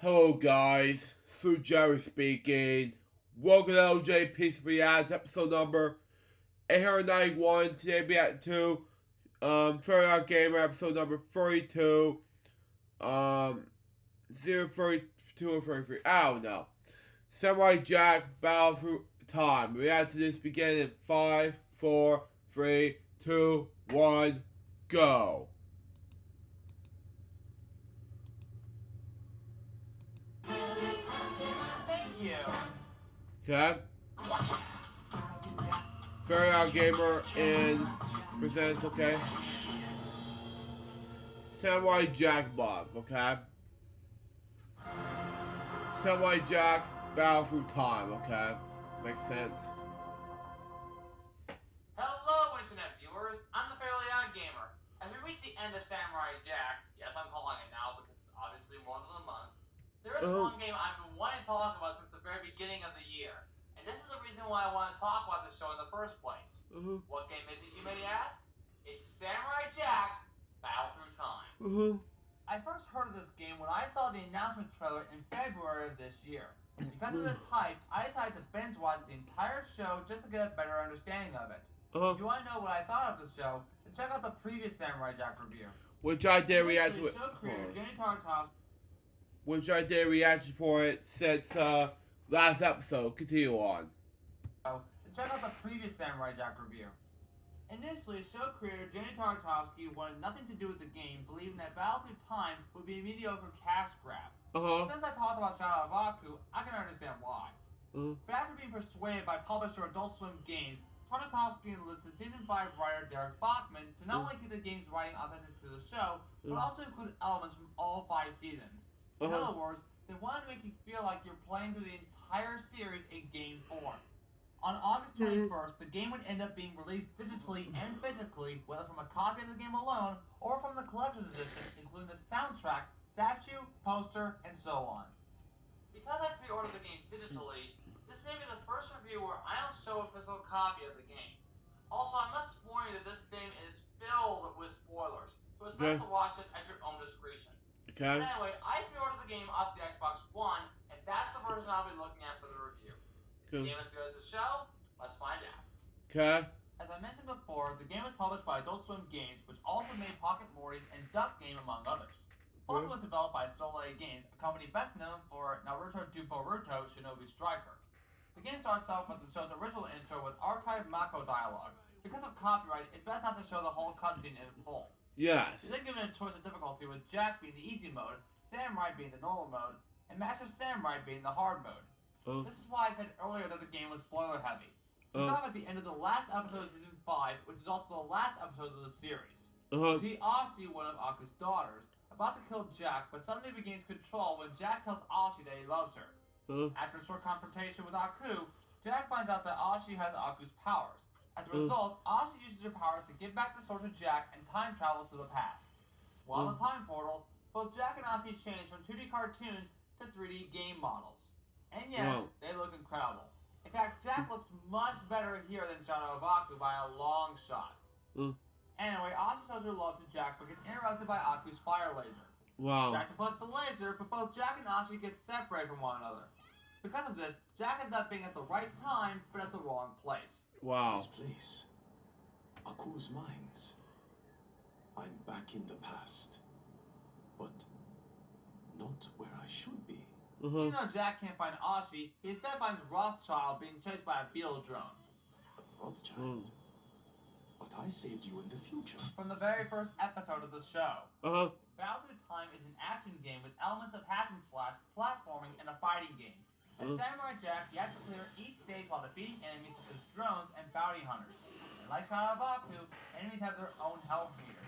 Hello guys, Sue Jerry speaking. Welcome to LJPCBM episode number 891. Today we at 2. Fair OddGamer episode number 32. 032 or 33. I don't know. Samurai Jack Battle Through Time. We had to this begin in 5, 4, 3, 2, 1, go. Okay. Fair OddGamer and presents, okay. Samurai Jack Bob, okay. Samurai Jack Battle Through Time, okay. Makes sense. Hello, internet viewers. I'm the Fairly Odd Gamer. As we reach the end of Samurai Jack, yes, I'm calling it now because it's obviously more than a month, there is one game I've been wanting to talk about since the very beginning of the year. And this is the reason why I want to talk about this show in the first place. What game is it, you may ask? It's Samurai Jack Battle Through Time. I first heard of this game when I saw the announcement trailer in February of this year. Because of this hype, I decided to binge watch the entire show just to get a better understanding of it. If you want to know what I thought of the show, then check out the previous Samurai Jack review. Which I did react to it. Which I did reaction for it since last episode. Continue on. Check out the previous Samurai Jack review. Initially, show creator Jenny Tartakovsky wanted nothing to do with the game, believing that Battle Through Time would be a mediocre cash grab. Since I talked about Shadow of Aku, I can understand why. But after being persuaded by publisher Adult Swim Games, Tartakovsky enlisted Season 5 writer Derek Bachman to not only keep the game's writing authentic to the show, but also include elements from all 5 seasons. In other words, they wanted to make you feel like you're playing through the entire series in game form. On August 21st, the game would end up being released digitally and physically, whether from a copy of the game alone, or from the collector's edition, including the soundtrack, statue, poster, and so on. Because I pre-ordered the game digitally, this may be the first review where I don't show a physical copy of the game. Also, I must warn you that this game is filled with spoilers, so it's best to watch this at your own discretion. Okay. Anyway, I pre-ordered the game off the Xbox One, and that's the version I'll be looking at for the review. Is the game as good as the show? Let's find out. Okay. As I mentioned before, the game was published by Adult Swim Games, which also made Pocket Mortys and Duck Game, among others. Also was developed by Soleil Games, a company best known for Naruto do Boruto Shinobi Striker. The game starts off with the show's original intro with archived Mako dialogue. Because of copyright, it's best not to show the whole cutscene in full. Yes. You're then given a choice of difficulty, with Jack being the easy mode, Samurai being the normal mode, and Master Samurai being the hard mode. This is why I said earlier that the game was spoiler heavy. We saw at the end of the last episode of Season 5, which is also the last episode of the series. We see Ashi, one of Aku's daughters, about to kill Jack, but suddenly regains control when Jack tells Ashi that he loves her. After a short confrontation with Aku, Jack finds out that Ashi has Aku's powers. As a result, Ashi uses her powers to give back the sword to Jack and time travels to the past. While in the time portal, both Jack and Ashi change from 2D cartoons to 3D game models. And yes, they look incredible. In fact, Jack looks much better here than Shadow of Aku by a long shot. Anyway, Ashi shows her love to Jack but gets interrupted by Aku's fire laser. Jack deflects the laser, but both Jack and Ashi get separated from one another. Because of this, Jack ends up being at the right time, but at the wrong place. This place, Aku's mines. I'm back in the past, but not where I should be. Even though Jack can't find Ashi, he instead finds Rothschild being chased by a beetle drone. Rothschild? But I saved you in the future. From the very first episode of the show. Battle Through Time is an action game with elements of hack and slash, platforming, and a fighting game. As Samurai Jack, you have to clear each stage while defeating enemies such as drones and bounty hunters. And like Shadow of Aku, enemies have their own health meter.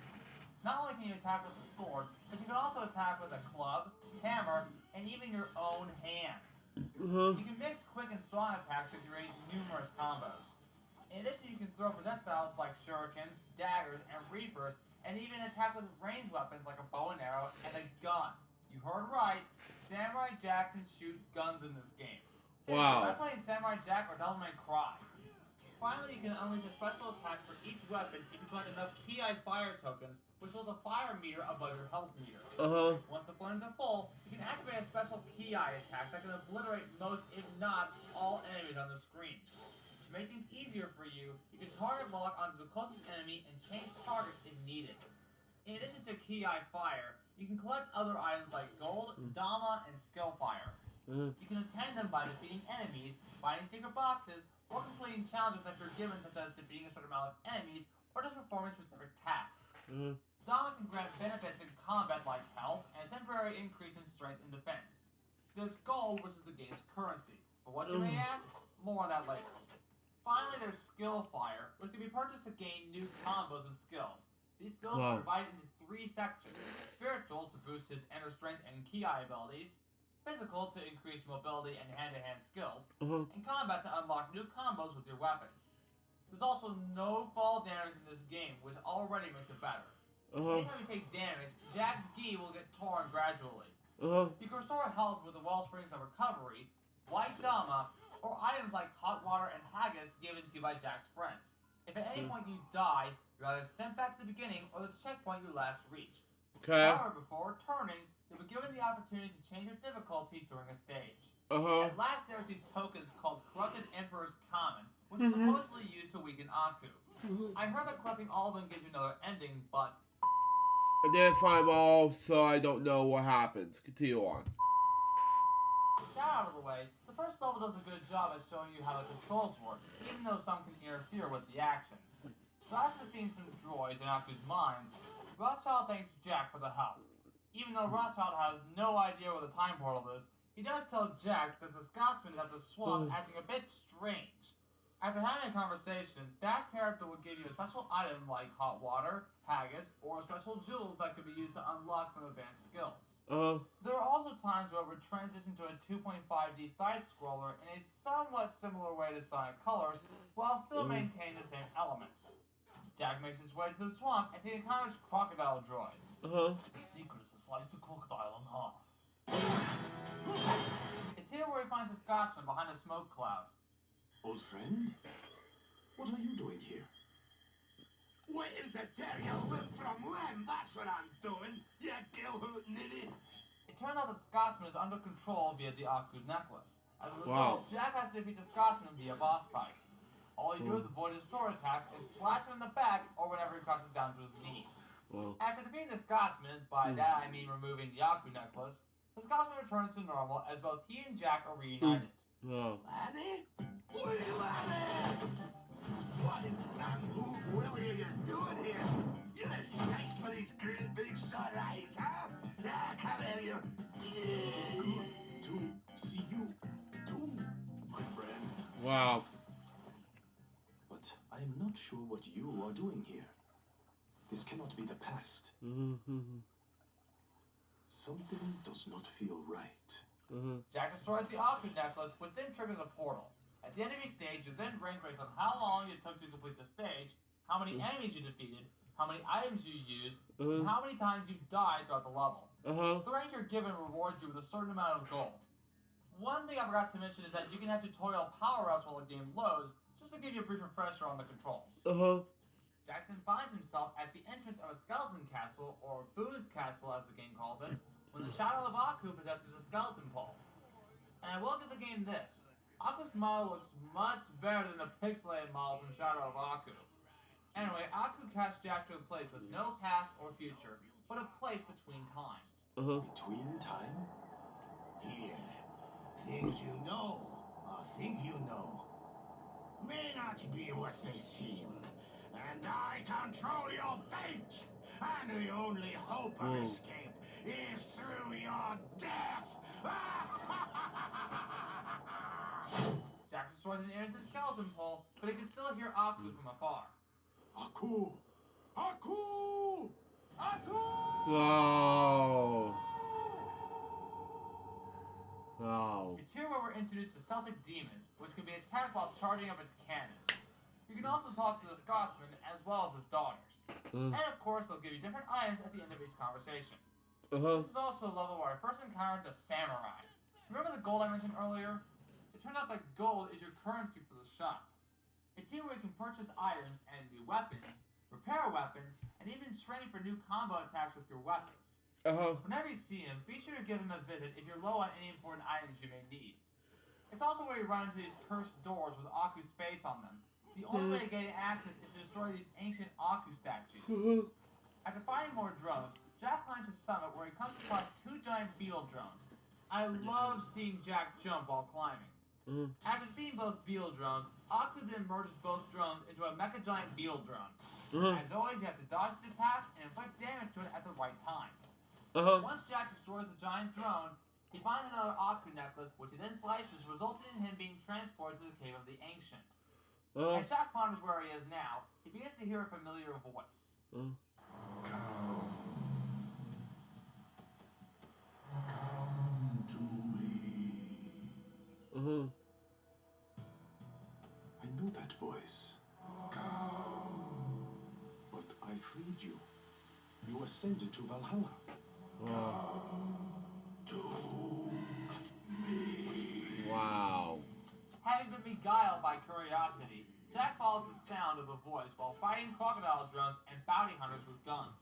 Not only can you attack with a sword, but you can also attack with a club, hammer, and even your own hands. You can mix quick and strong attacks to create numerous combos. In addition, you can throw projectiles like shurikens, daggers, and reapers, and even attack with ranged weapons like a bow and arrow and a gun. You heard right. Samurai Jack can shoot guns in this game. Seriously, am I playing Samurai Jack or Devil May Cry? Finally, you can unleash a special attack for each weapon if you collect enough Ki fire tokens, which fills a fire meter above your health meter. Once the flames are full, you can activate a special Ki attack that can obliterate most, if not all, enemies on the screen. To make things easier for you, you can target lock onto the closest enemy and change targets if needed. In addition to Ki fire, you can collect other items like gold, Dama, and skill fire. You can obtain them by defeating enemies, finding secret boxes, or completing challenges that you're given, such as defeating a certain amount of enemies, or just performing specific tasks. Dama can grant benefits in combat like health, and a temporary increase in strength and defense. There's gold, which is the game's currency. But what you may ask? More on that later. Finally, there's skill fire, which can be purchased to gain new combos and skills. These skills are divided into 3 sections. Spiritual, to boost his inner strength and Ki abilities. Physical, to increase mobility and hand-to-hand skills, and combat to unlock new combos with your weapons. There's also no fall damage in this game, which already makes it better. Anytime you take damage, Jack's gi will get torn gradually. You can restore health with the Wellsprings of Recovery, White Dama, or items like hot water and haggis given to you by Jack's friends. If at any point you die, you're either sent back to the beginning or the checkpoint you last reached. However, before returning, you'll be given the opportunity to change your difficulty during a stage. At last, there's these tokens called Corrupted Emperor's Common, which is supposedly used to weaken Aku. I heard that collecting all of them gives you another ending, but I didn't find them all, so I don't know what happens. Continue on. that out of the way, the first level does a good job at showing you how the controls work, even though some can interfere with the action. So after defeating some droids in Aku's mind, Rothschild thanks Jack for the help. Even though Rothschild has no idea where the time portal is, he does tell Jack that the Scotsman is at the swamp acting a bit strange. After having a conversation, that character will give you a special item like hot water, haggis, or special jewels that could be used to unlock some advanced skills. There are also times where it would transition to a 2.5D side-scroller in a somewhat similar way to Sonic Colors, while still maintaining the same elements. Jack makes his way to the swamp as he encounters crocodile droids. The secret is to slice the crocodile in half. It's here where he finds the Scotsman behind a smoke cloud. Old friend? What are you doing here? Waiting to tear you limb from limb, that's what I'm doing, you gill-hoot ninny. It turns out the Scotsman is under control via the Aku necklace. As a result, Jack has to defeat the Scotsman via boss fight. All you do is avoid his sword attacks and slash him in the back or whenever he crouches down to his knees. After defeating the Scotsman, by that I mean removing the Aku necklace, the Scotsman returns to normal as both he and Jack are reunited. Laddie? Wee laddie! What in Sam Hoot Willie are you doing here? You're a sight for these great big sun eyes, huh? Yeah, come here, you. It is good to see you, too, my friend. Wow. But I am not sure what you are doing here. This cannot be the past. Something does not feel right. Jack destroys the Aku necklace, which then triggers a portal. At the end of each stage, you then rank based on how long it took to complete the stage, how many enemies you defeated, how many items you used, and how many times you died throughout the level. The rank you're given rewards you with a certain amount of gold. One thing I forgot to mention is that you can have tutorial power-ups while the game loads, just to give you a brief refresher on the controls. Jack then finds himself at the entrance of a skeleton castle, or Boo's castle as the game calls it, when the Shadow of Aku possesses a skeleton pole. And I will give the game this. Aku's model looks much better than the pixelated model from Shadow of Aku. Anyway, Aku casts Jack to a place with no past or future, but a place between time. Between time? Here, things you know, or think you know, may not be what they seem. And I control your fate, and the only hope of escape is through your death. Jack destroys an innocent skeleton pole, but he can still hear Aku from afar. Aku! Aku! Aku! Wow. Wow. It's here where we're introduced to Celtic demons, which can be attacked while charging up its cannon. You can also talk to the Scotsman as well as his daughters. And of course, they'll give you different items at the end of each conversation. This is also a level where I first encountered the samurai. Remember the gold I mentioned earlier? It turns out that gold is your currency for the shop. It's here where you can purchase items and new weapons, repair weapons, and even train for new combo attacks with your weapons. Whenever you see him, be sure to give him a visit if you're low on any important items you may need. It's also where you run into these cursed doors with Aku's face on them. The only way to gain access is to destroy these ancient Aku statues. After finding more drones, Jack climbs the summit where he comes across two giant beetle drones. I love seeing Jack jump while climbing. After defeating both beetle drones, Aku then merges both drones into a mecha giant beetle drone. As always, you have to dodge the attacks and inflict damage to it at the right time. Once Jack destroys the giant drone, he finds another Aku necklace, which he then slices, resulting in him being transported to the Cave of the Ancient. As Jack ponders where he is now, he begins to hear a familiar voice. Come to me. I know that voice. Come. But I freed you. You ascended to Valhalla. To me. Wow. Having been beguiled by curiosity, Jack follows the sound of the voice while fighting crocodile drones and bounty hunters with guns.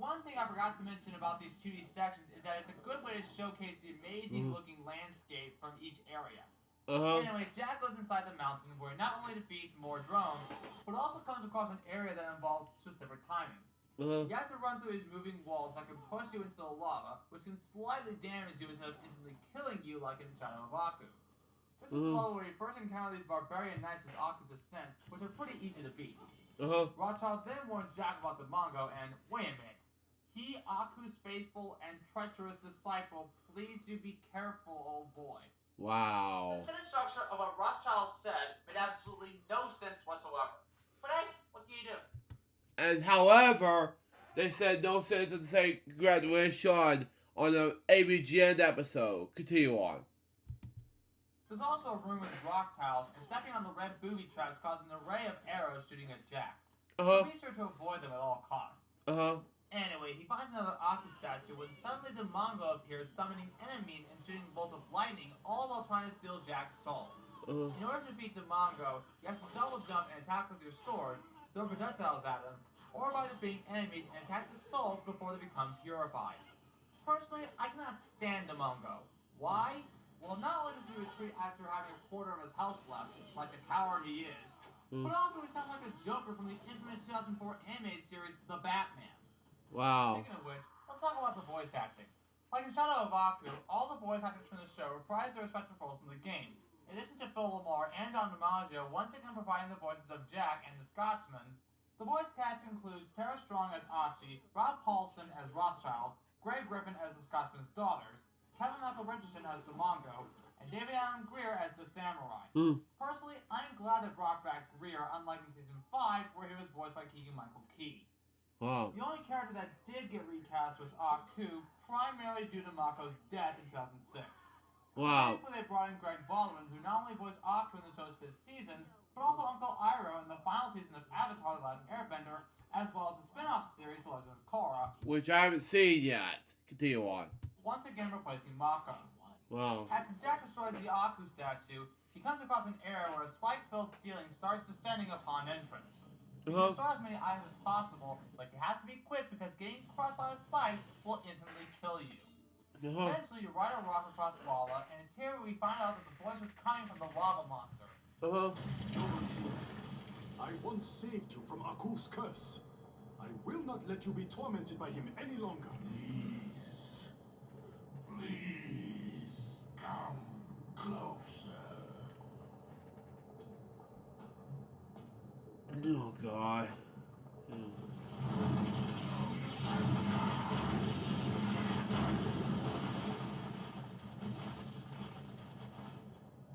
One thing I forgot to mention about these 2D sections is that it's a good way to showcase the amazing looking landscape from each area. Anyway, Jack goes inside the mountain where he not only defeats more drones, but also comes across an area that involves specific timing. You have to run through these moving walls that can push you into the lava, which can slightly damage you instead of instantly killing you like in Shadow of Aku. This is the level where you first encounter these barbarian knights with Aku's Ascent, which are pretty easy to beat. Rothschild then warns Jack about the Mongo and, wait a minute, he, Aku's faithful and treacherous disciple, please do be careful, old boy. Wow. The sentence structure of what Rothschild said made absolutely no sense whatsoever. But hey, what can you do? And however, they said no sense to say congratulations on the AVGN episode. Continue on. There's also a room with rock tiles, and stepping on the red booby traps causes an array of arrows shooting at Jack. So be sure to avoid them at all costs. Anyway, he finds another Aku statue when suddenly the Mongo appears summoning enemies and shooting bolts of lightning, all while trying to steal Jack's soul. In order to defeat the Mongo, you have to double jump and attack with your sword, throw projectiles at him, or by defeating enemies and attack the souls before they become purified. Personally, I cannot stand the Mongo. Why? Well, not only does he retreat after having a quarter of his health left, like the coward he is, but also he sounds like a Joker from the infamous 2004 animated series, The Batman. Wow. Speaking of which, let's talk about the voice acting. Like in Shadow of Aku, all the voice actors from the show reprise their respective roles from the game. In addition to Phil Lamar and Don DiMaggio once again providing the voices of Jack and the Scotsman, the voice cast includes Tara Strong as Ashi, Rob Paulson as Rothschild, Greg Griffin as the Scotsman's daughters, Kevin Michael Richardson as the Mongo, and David Allen Greer as the Samurai. Personally, I'm glad they brought back Greer, unlike in Season 5, where he was voiced by Keegan-Michael Key. Wow. The only character that did get recast was Aku, primarily due to Mako's death in 2006. Wow. Thankfully, they brought in Greg Baldwin, who not only voiced Aku in the show's 5th season, but also Uncle Iroh in the final season of Avatar: The Last Airbender, as well as the spin-off series The Legend of Korra, Which I haven't seen yet. Continue on. once again replacing Mako. Wow. After Jack destroys the Aku statue, he comes across an area where a spike-filled ceiling starts descending upon entrance. You can destroy as many items as possible, but you have to be quick because getting crushed by the spikes will instantly kill you. Eventually, you ride a rock across lava, and it's here where we find out that the voice was coming from the lava monster. I once saved you from Aku's curse. I will not let you be tormented by him any longer. Please come closer. Oh, God.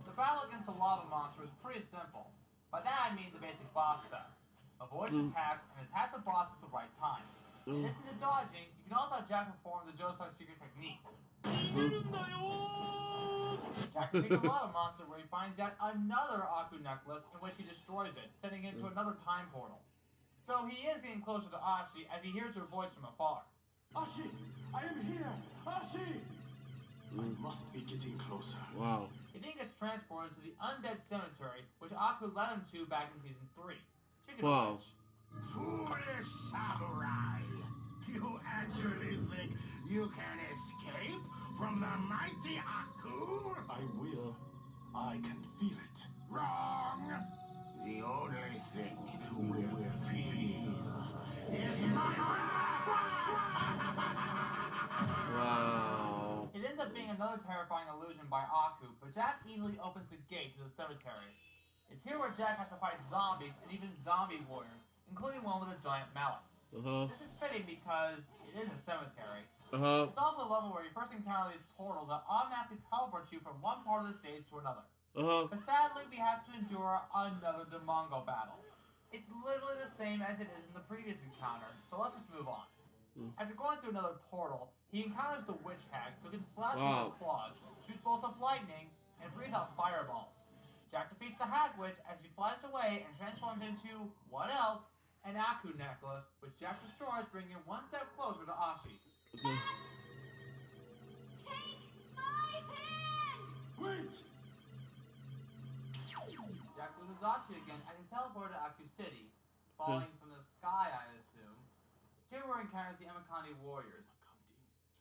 The battle against the lava monster is pretty simple. By that I mean the basic boss stuff. Avoid attacks and attack the boss at the right time. In addition to dodging, you can also have Jack perform the Joseph's secret technique. Jack defeats the lava monster where he finds yet another Aku necklace in which he destroys it, sending it into another time portal. Though he is getting closer to Ashi as he hears her voice from afar. Ashi! I am here! Ashi! I must be getting closer. Wow. He then gets transported to the undead cemetery, which Aku led him to back in Season 3. Speaking of which... Foolish samurai! You actually think you can escape from the mighty Aku? I will. I can feel it. Wrong! The only thing you will feel is my Wow. It ends up being another terrifying illusion by Aku, but Jack easily opens the gate to the cemetery. It's here where Jack has to fight zombies and even zombie warriors, including one with a giant mallet. This is fitting because it is a cemetery. It's also a level where you first encounter these portals that automatically teleport you from one part of the stage to another. But sadly, we have to endure another Demongo battle. It's literally the same as it is in the previous encounter, so let's just move on. After going through another portal, he encounters the witch hag, who can slash with her claws, shoots bolts of lightning, and breathes out fireballs. Jack defeats the hag witch as she flies away and transforms into, what else? An Aku necklace, which Jack destroys, bringing him one step closer to Ashi. Okay. Take my hand! Wait! Jack loses Ashi again as he's teleported to Aku City, falling from the sky, I assume. Here where he encounters the Emakandi warriors.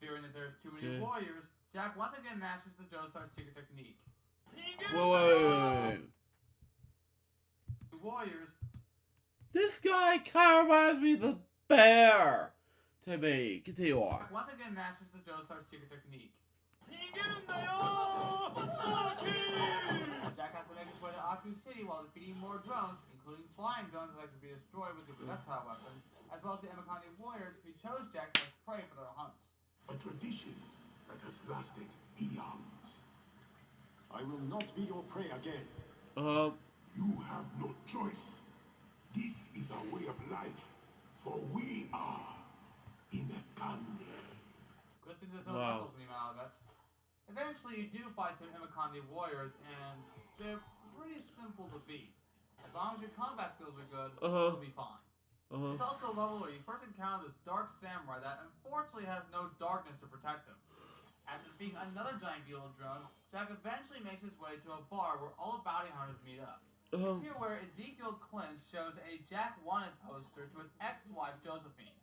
Fearing that there's too many warriors, Jack once again masters the Joestar's secret technique. Wait. The warriors. This guy kind of reminds me of the bear. To me, continue on. Jack once again masters the Joestar's secret technique. Jack has to make his way to Aku City while defeating more drones, including flying drones that could be destroyed with the projectile weapon, as well as the Emakandi warriors who chose Jack as prey for their hunts. A tradition that has lasted eons. I will not be your prey again. You have no choice. This is our way of life, for we are Emakandi. Good thing there's no knuckles in the out of it. Eventually, you do fight some Emakandi warriors, and they're pretty simple to beat. As long as your combat skills are good, you'll be fine. It's also a level where you first encounter this dark samurai that unfortunately has no darkness to protect him. After defeating another giant beetle drone, Jack eventually makes his way to a bar where all the bounty hunters meet up. It's here where Ezekiel Clinch shows a Jack Wanted poster to his ex-wife Josephine.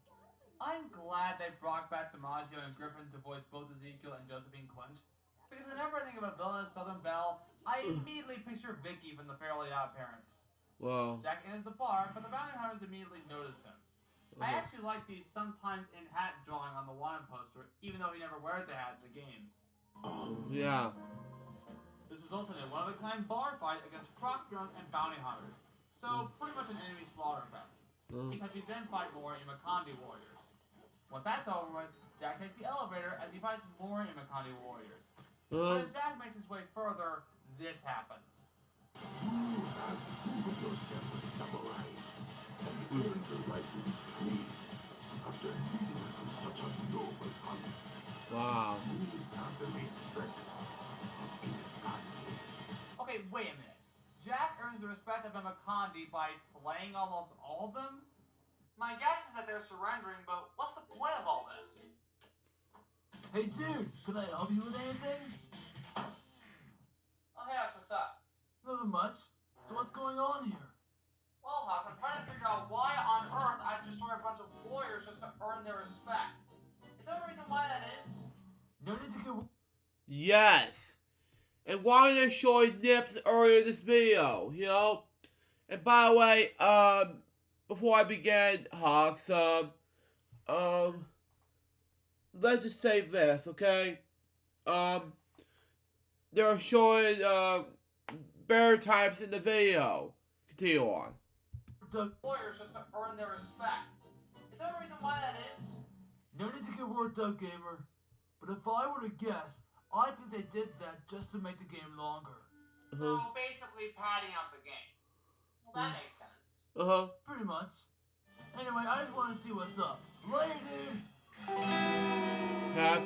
I'm glad they brought back DiMaggio and Griffin to voice both Ezekiel and Josephine Clinch, because whenever I think of a villainous Southern Belle, I immediately picture Vicky from the Fairly Odd Parents. Wow. Jack enters the bar, but the bounty hunters immediately notice him. I actually like the sometimes in hat drawing on the wanted poster, even though he never wears a hat in the game. Yeah. This results in a one-of-a-kind bar fight against croc drones and bounty hunters. So, pretty much an enemy slaughter fest. Except you then fight more Emakandi warriors. Once that's over with, Jack takes the elevator as he fights more Emakandi warriors. But as Jack makes his way further, this happens. You have proven yourself a samurai, and earned the right to be free after leading us on such a noble hunt. Wow. You have the respect of Emakandi. Okay, wait a minute. Jack earns the respect of Emakandi by slaying almost all of them? My guess is that they're surrendering, but what's the point of all this? Hey dude, can I help you with anything? Oh, hey, Alex, what's up? Nothing much. So what's going on here? Well, Huck, I'm trying to figure out why on earth I'd destroy a bunch of warriors just to earn their respect. Is there a reason why that is? No need to get... Yes. And why did I show Nips earlier in this video, you know? And by the way, before I begin, Hawks, let's just say this, okay? They're showing, bear types in the video. Continue on. Warriors just to earn their respect. Is there a reason why that is? No need to get worked up, gamer. But if I were to guess, I think they did that just to make the game longer. So basically padding out the game. Well, that makes sense. Pretty much. Anyway, I just want to see what's up. Later, dude! Cap.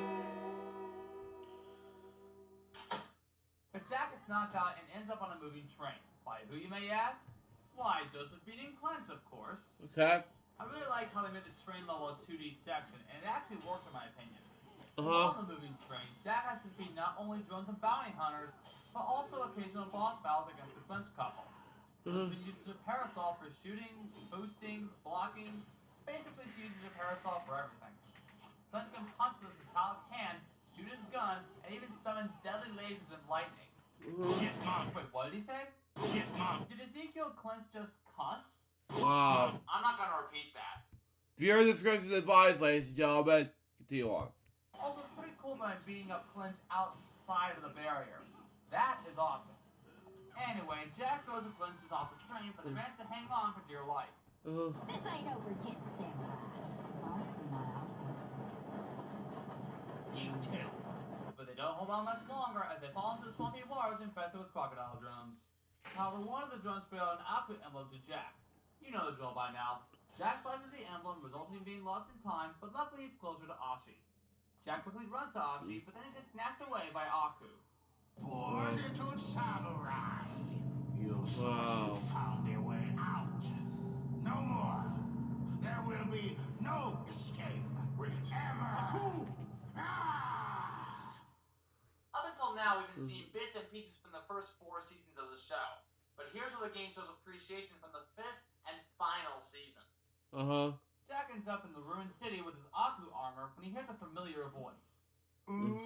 But Jack is knocked out and ends up on a moving train. By who, you may ask? Why, Josephine Clinch, of course. Okay. I really like how they made the train level a 2D section, and it actually worked in my opinion. On the moving train, Jack has to defeat not only drones and bounty hunters, but also occasional boss battles against the clinch couple. It's been used as a parasol for shooting, boosting, blocking. Basically, she uses a parasol for everything. Clinch can punch with his metallic hand, shoot his gun, and even summon deadly lasers and lightning. Shit, Mom. Wait, what did he say? Shit, Mom. Did Ezekiel Clinch just cuss? Wow. I'm not gonna repeat that. Viewer discretion advised, ladies and gentlemen. Continue on. Also, it's pretty cool that I'm beating up Clinch outside of the barrier. That is awesome. Anyway, Jack goes and Clinches off the train, but demands to hang on for dear life. This ain't over yet, Samurai. Not now. You too. But they don't hold on much longer as they fall into the swampy waters infested with crocodile drones. However, one of the drones spit out an Aku emblem to Jack. You know the drill by now. Jack slices the emblem, resulting in being lost in time, but luckily he's closer to Ashi. Jack quickly runs to Ashi, but then he gets snatched away by Aku. Poor little samurai. You thought you found a way out. No more. There will be no escape. Wait. Ever. Aku! Ah! Up until now, we've been seeing bits and pieces from the first 4 seasons of the show. But here's where the game shows appreciation from the 5th and final season. Jack ends up in the ruined city with his Aku armor when he hears a familiar voice. Ooh,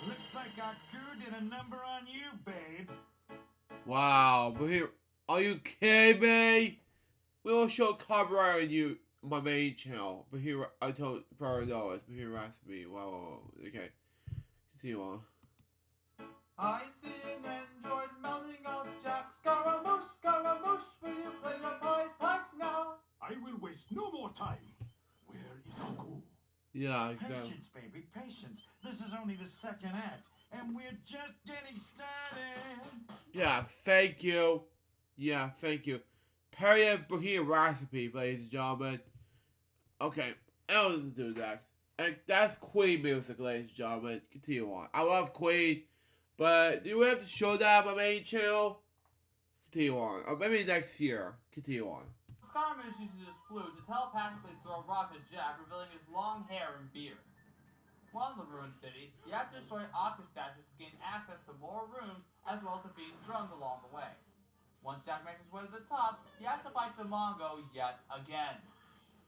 looks like Aku did a number on you, babe. Wow, but here, are you kidding me? We will show copyright on you, my main channel. But here, I told $4, but here asked me. Wow, okay. Continue on. I see an android melting of Jack. Scaramouche, Scaramouche, will you play your pipe now? I will waste no more time. Where is Aku? Yeah, exactly. Patience, baby, patience. This is only the second act, and we're just getting started. Yeah, thank you. Yeah, thank you. Period Bohemian Recipe, ladies and gentlemen. Okay, I'll just do that. And that's Queen music, ladies and gentlemen. Continue on. I love Queen, but do we have to show that on my main channel? Continue on. Or maybe next year. Continue on. Scaramouche uses his flute to telepathically throw a rock at Jack, revealing his long hair and beard. While in the ruined city, he has to destroy Aku statues to gain access to more rooms, as well as defeating drones along the way. Once Jack makes his way to the top, he has to fight the Mongo yet again.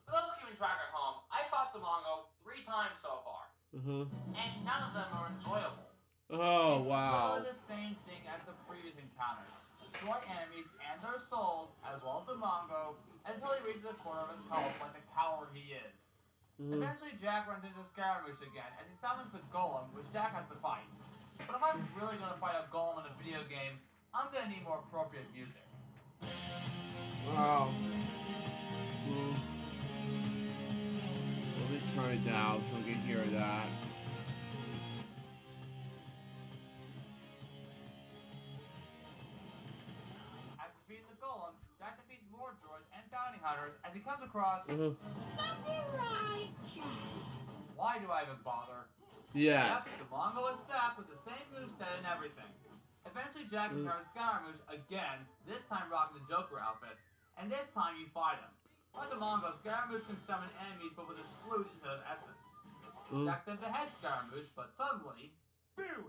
For those keeping track at home, I fought the Mongo 3 times so far. And none of them are enjoyable. Oh, It's wow. literally the same thing as the previous encounters. Destroy enemies and their souls, as well as the Mongo, until he reaches the corner of his health like the coward he is. Eventually, Jack runs into Scaramouche again as he summons the Golem, which Jack has to fight. But if I'm really going to fight a Golem in a video game, I'm going to need more appropriate music. Wow. Let me turn it down so we can hear that. After defeating the Golem, Jack defeats more droids and bounty hunters as he comes across... Samurai Jack. Why do I even bother? Yes. Yep, the Mongo is back with the same moveset and everything. Eventually, Jack encounters Scaramouche again, this time rocking the Joker outfit, and this time you fight him. Like the Mongo, Scaramouche can summon enemies but with his flute instead of essence. Jack then beheads Scaramouche, but suddenly... Boo!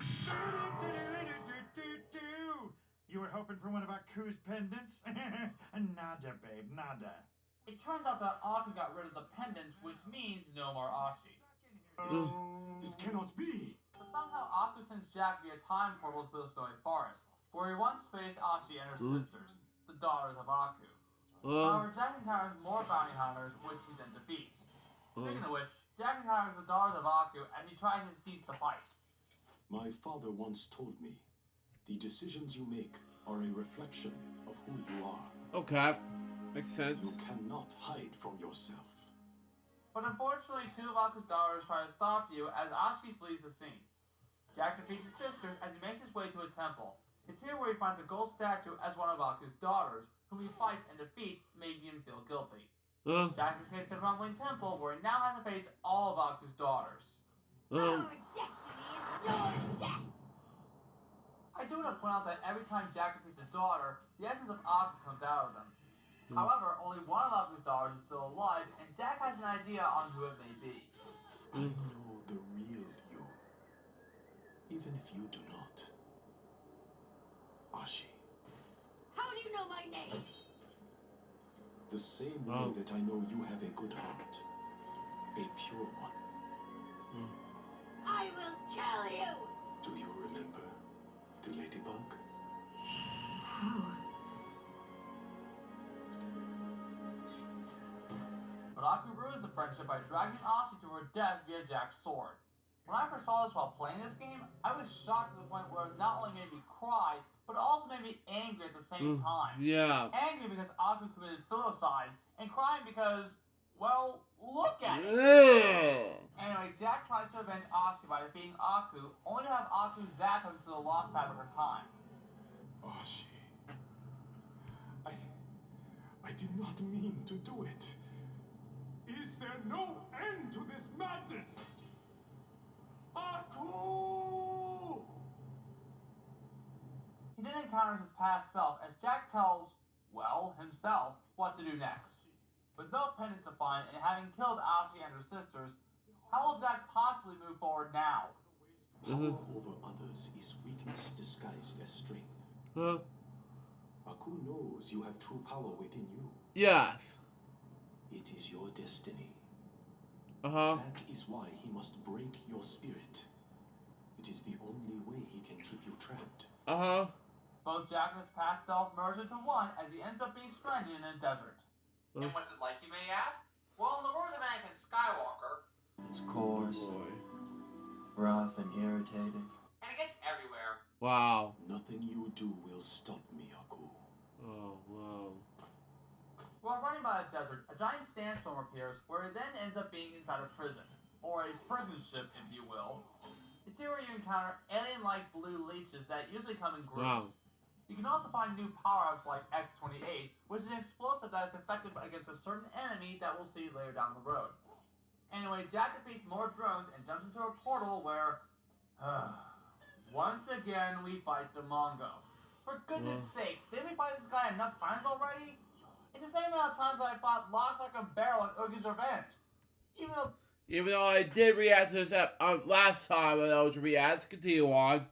You were hoping for one of Aku's pendants? Nada, babe, nada. It turns out that Aku got rid of the pendants, which means no more Ashi. This cannot be. But somehow Aku sends Jack via time portals to the Snowy Forest, where he once faced Ashi and her sisters, the daughters of Aku. However, Jack encounters more bounty hunters, which he then defeats. Speaking of which, Jack encounters the daughters of Aku, and he tries to cease the fight. My father once told me, the decisions you make are a reflection of who you are. Okay. Makes sense. You cannot hide from yourself. But unfortunately, 2 of Aku's daughters try to stop you as Ashi flees the scene. Jack defeats his sisters as he makes his way to a temple. It's here where he finds a gold statue as one of Aku's daughters, whom he fights and defeats, making him feel guilty. Jack escapes the crumbling temple, where he now has to face all of Aku's daughters. Your destiny is your death. I do want to point out that every time Jack defeats a daughter, the essence of Aku comes out of them. However, only one of Aku's daughters is still alive, and Jack has an idea on who it may be. I know the real you. Even if you do not, know my name? The same way that I know you have a good heart. A pure one. I will kill you! Do you remember the ladybug? But Aku ruins the friendship by dragging Asuka to her death via Jack's sword. When I first saw this while playing this game, I was shocked to the point where it not only made me cry, but also made me angry at the same time. Yeah. Angry because Aku committed filicide, and crying because, well, look at it! Anyway, Jack tries to avenge Asuka by defeating Aku, only to have Aku zap him to the lost pad of her time. Ashi. I did not mean to do it. Is there no end to this madness? Aku! He then encounters his past self as Jack tells, well, himself, what to do next. With no penance to find and having killed Ashi and her sisters, how will Jack possibly move forward now? Power over others is weakness disguised as strength. Aku knows you have true power within you. Yes. It is your destiny. Uh-huh. That is why he must break your spirit. It is the only way he can keep you trapped. Uh-huh. Both Jack and his past self merge into one as he ends up being stranded in a desert. And what's it like, you may ask? Well, in the words of Anakin Skywalker, it's coarse, rough, and irritating. and it gets everywhere. Wow. Nothing you do will stop me, Aku. Oh, wow. While running by the desert, a giant sandstorm appears where he then ends up being inside a prison. Or a prison ship, if you will. It's here where you encounter alien-like blue leeches that usually come in groups. Wow. You can also find new power-ups like X-28, which is an explosive that is effective against a certain enemy that we'll see later down the road. Anyway, Jack defeats more drones and jumps into a portal where... once again, we fight the Mongo. For goodness sake, didn't we fight this guy enough times already? It's the same amount of times that I fought Locked Like a Barrel in Oogie's Revenge. Even though I did react to this last time on LJPCBM, let's continue on.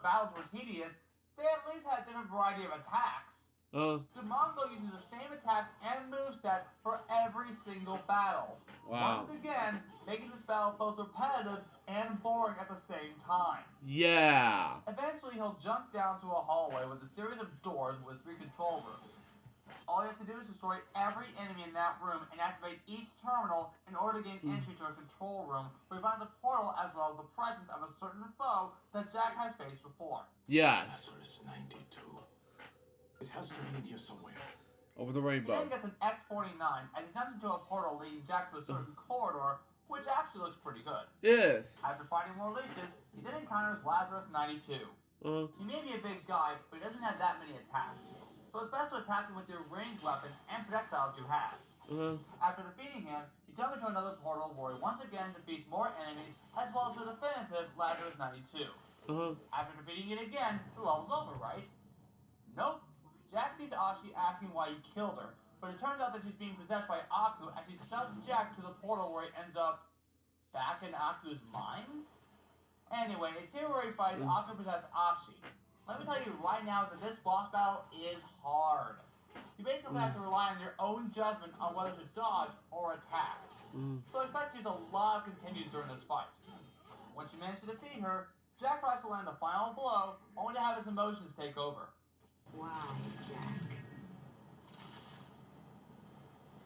battles were tedious, they at least had a different variety of attacks. The Mongo uses the same attacks and moveset for every single battle. Wow. Once again, making this battle both repetitive and boring at the same time. Yeah. Eventually, he'll jump down to a hallway with a series of doors with 3 control rooms. All you have to do is destroy every enemy in that room and activate each terminal in order to gain entry to a control room where you find the portal as well as the presence of a certain foe that Jack has faced before. Yes. Lazarus 92. It has to be in here somewhere. Over the He rainbow. then gets an X-49 as he jumps into a portal leading Jack to a certain corridor, which actually looks pretty good. Yes. After fighting more leeches, he then encounters Lazarus 92. He may be a big guy, but he doesn't have that many attacks. So it's best to attack him with your ranged weapons and projectiles you have. After defeating him, you jump into another portal where he once again defeats more enemies, as well as the definitive Lazarus 92. After defeating it again, the level's over, right? Nope. Jack sees Ashi asking why he killed her, but it turns out that she's being possessed by Aku as she shoves Jack to the portal where he ends up back in Aku's minds? Anyway, it's here where he fights Aku-possessed Ashi. Let me tell you right now that this boss battle is hard. You basically have to rely on your own judgment on whether to dodge or attack. So expect to use a lot of continues during this fight. Once you manage to defeat her, Jack tries to land the final blow, only to have his emotions take over. Wow, Jack.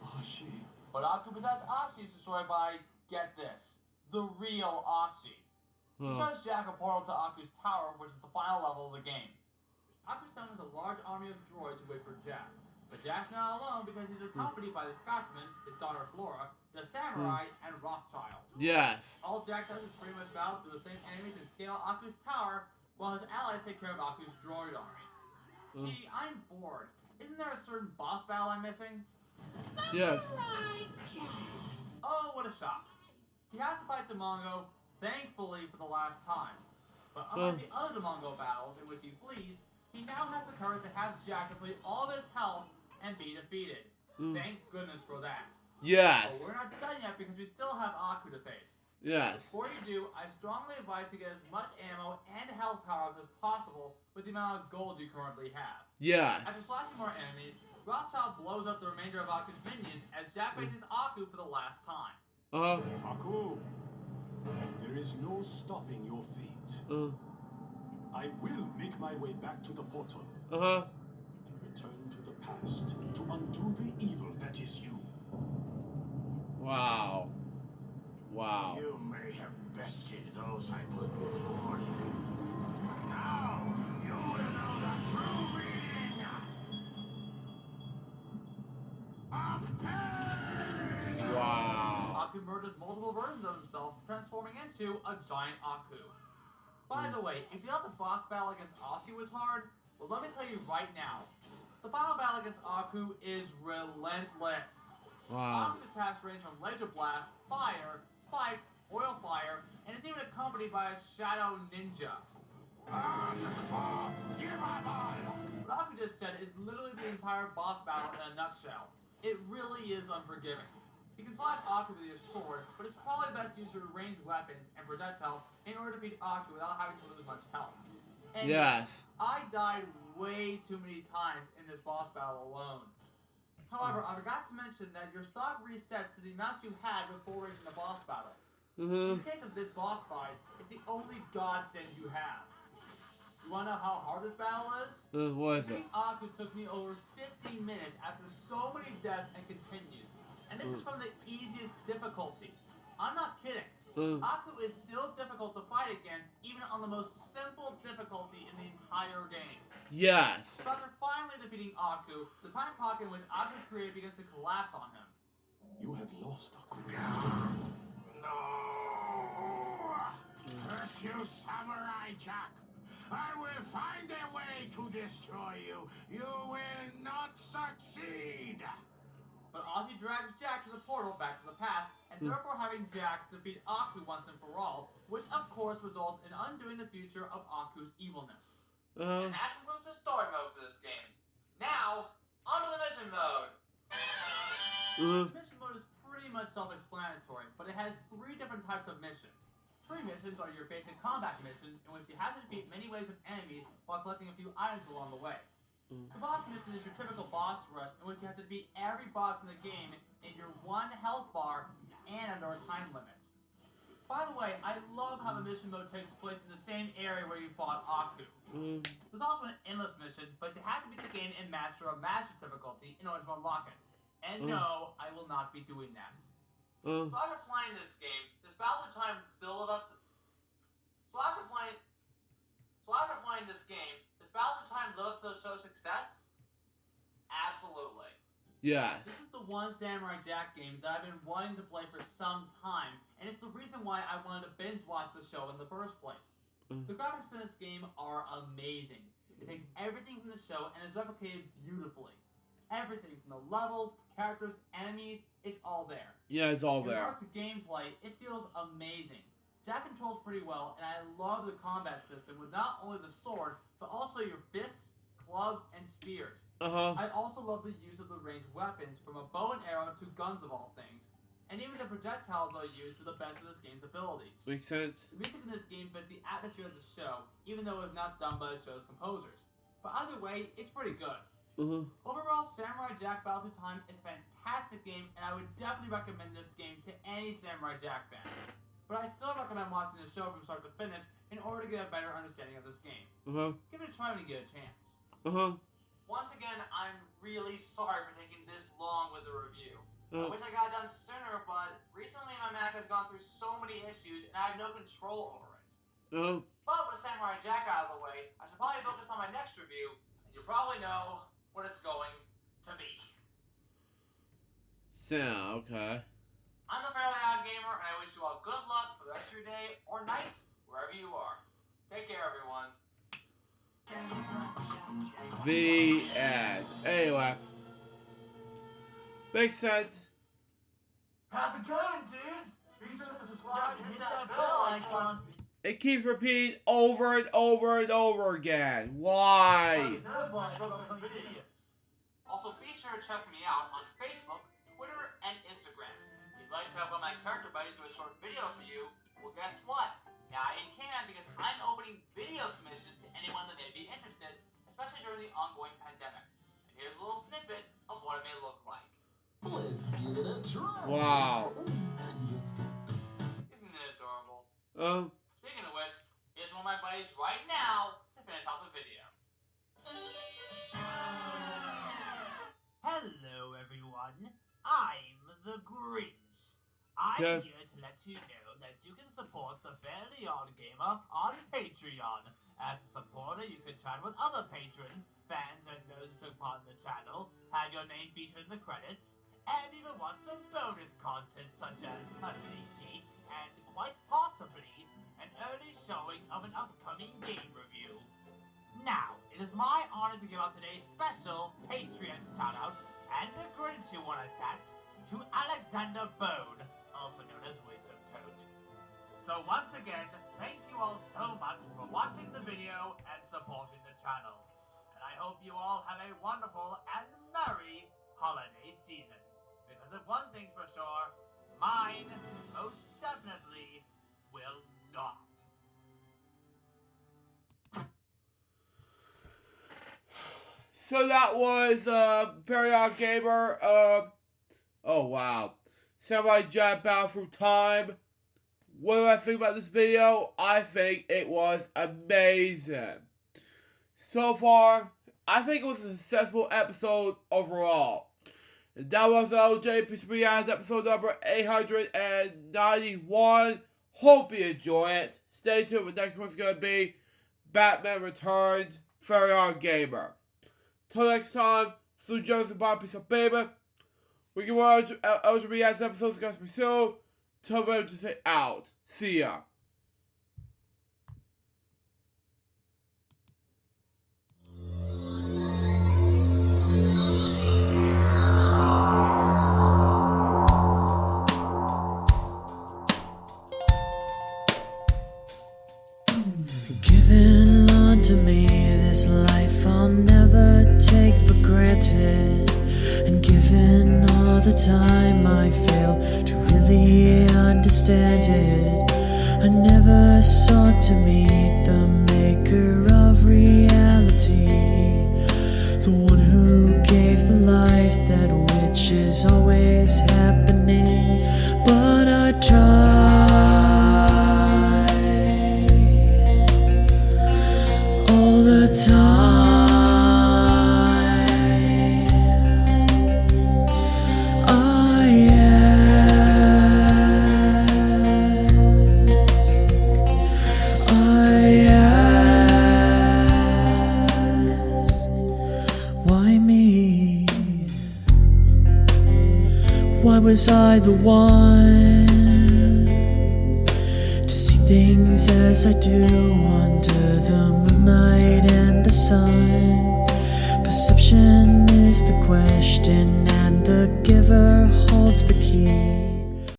Ashi. But Aku-possessed Ashi is destroyed by, get this, the real Ashi. He shows Jack a portal to Aku's tower, which is the final level of the game. Aku summons a large army of droids to wait for Jack. But Jack's not alone because he's accompanied by the Scotsman, his daughter Flora, the Samurai, and Rothschild. Yes. All Jack does is pretty much battle through the same enemies and scale Aku's tower, while his allies take care of Aku's droid army. Gee, I'm bored. Isn't there a certain boss battle I'm missing? Yes. Oh, what a shock. He has to fight the Mongo, thankfully for the last time. But unlike the other Mongo battles in which he flees, he now has the courage to have Jack complete all of his health and be defeated. Thank goodness for that. Yes. But we're not done yet because we still have Aku to face. Yes. Before you do, I strongly advise you get as much ammo and health power as possible with the amount of gold you currently have. Yes. After slashing more enemies, Rothschild blows up the remainder of Aku's minions as Jack faces Aku for the last time. Aku, there is no stopping your fate. I will make my way back to the portal. And return to the past to undo the evil that is you. Wow. Wow. You may have bested those I put before you. But now you will know the true meaning of pain! Wow. Aku murders multiple versions of himself, transforming into a giant Aku. By the way, if you thought the boss battle against Ashi was hard, well, let me tell you right now. The final battle against Aku is relentless. Wow. Aku's attacks range from laser blast, fire, spikes, oil fire, and is even accompanied by a shadow ninja. What Aku just said is literally the entire boss battle in a nutshell. It really is unforgiving. You can slash Aku with your sword, but it's probably best to use your ranged weapons and projectiles in order to beat Aku without having to lose much health. And Yes. I died way too many times in this boss battle alone. However, I forgot to mention that your stock resets to the amount you had before reaching the boss battle. In the case of this boss fight, it's the only godsend you have. You wanna know how hard this battle is? What is it? Beating Aku took me over 15 minutes after so many deaths and continues. And this is from the easiest difficulty. I'm not kidding. Aku is still difficult to fight against, even on the most simple difficulty in the entire game. Yes. So after finally defeating Aku, the time pocket in which Aku created begins to collapse on him. You have lost, Aku. No! Curse you, Samurai Jack! I will find a way to destroy you. You will not succeed! But Ozzy drags Jack to the portal back to the past, and therefore having Jack defeat Aku once and for all, which of course results in undoing the future of Aku's evilness. And that concludes the story mode for this game. Now, on to the mission mode. The mission mode is pretty much self-explanatory, but it has 3 different types of missions. 3 missions are your basic combat missions, in which you have to defeat many waves of enemies while collecting a few items along the way. The boss mission is your typical boss rush, in which you have to defeat every boss in the game in your 1 health bar and under a time limit. By the way, I love how the mission mode takes place in the same area where you fought Aku. There's also an endless mission, but you have to beat the game in Master of Master difficulty in order to unlock it. And no, I will not be doing that. So after playing this game, does Battle of Time still live up to... So after playing this game, does Battle of Time live up to the show's success? Absolutely. Yes. This is the one Samurai Jack game that I've been wanting to play for some time, and it's the reason why I wanted to binge watch the show in the first place. The graphics in this game are amazing. It takes everything from the show and is replicated beautifully. Everything from the levels, characters, enemies, it's all there. Yeah, it's all In there. regards to gameplay, it feels amazing. Jack controls pretty well, and I love the combat system with not only the sword, but also your fists, clubs, and spears. I also love the use of the ranged weapons, from a bow and arrow to guns of all things. And even the projectiles are used to the best of this game's abilities. Makes sense. The music in this game fits the atmosphere of the show, even though it was not done by the show's composers. But either way, it's pretty good. Overall, Samurai Jack Battle Through Time is a fantastic game, and I would definitely recommend this game to any Samurai Jack fan. But I still recommend watching the show from start to finish in order to get a better understanding of this game. Give it a try when you get a chance. Once again, I'm really sorry for taking this long with the review. I wish I got it done sooner, but recently my Mac has gone through so many issues and I have no control over it. But with Samurai Jack out of the way, I should probably focus on my next review, and you probably know what it's going to be. Okay. I'm the Fairly Odd Gamer, and I wish you all good luck for the rest of your day or night, wherever you are. Take care, everyone. The end. Anyway. Makes sense. How's it going, dudes? Be sure to subscribe and hit that bell icon. It keeps repeating over and over and over again. Why? Also, be sure to check me out on Facebook, Twitter, and Instagram. If you'd wanted to have one of my character buddies do a short video for you, well guess what? Now you can, because I'm opening video commissions to anyone that may be interested, especially during the ongoing pandemic. And here's a little snippet of what it may look like. Let's give it a try. Wow. Isn't it adorable? Speaking of which, here's one of my buddies right now to finish off the video. Hello, everyone. I'm the Grinch. I'm here to let you know that you can support the Fairly OddGamer on Patreon. As a supporter, you can chat with other patrons, fans, and those who took part in the channel, have your name featured in the credits, and even want some bonus content such as a sneak peek and, quite possibly, an early showing of an upcoming game review. Now, it is my honor to give out today's special Patreon shoutout, and the Grinchy one at that, to Alexander Bone, also known as Wisdom Toad. So once again, thank you all so much for watching the video and supporting the channel. And I hope you all have a wonderful and merry holiday season. Because if one thing's for sure, mine most definitely will not. So that was Very Odd Gamer. Oh wow, Samurai Jack Battle Through Time. What do I think about this video? I think it was amazing. So far, I think it was a successful episode overall. And that was LJPCBM episode number 891. Hope you enjoy it. Stay tuned. The next one's gonna be Batman Returns, Very Odd Gamer. Till next time, Sue Jones and Bob, piece of baby. We can watch LJPCBM episodes guys be soon. Till then, just say out. See ya. Given unto me this life I'll never take for granted, and given all the time I failed to really understand it, I never sought to meet the maker of reality, the one who gave the life that which is always happening, but I tried all the time. Why was I the one to see things as I do under the moonlight and the sun? Perception is the question, and the giver holds the key.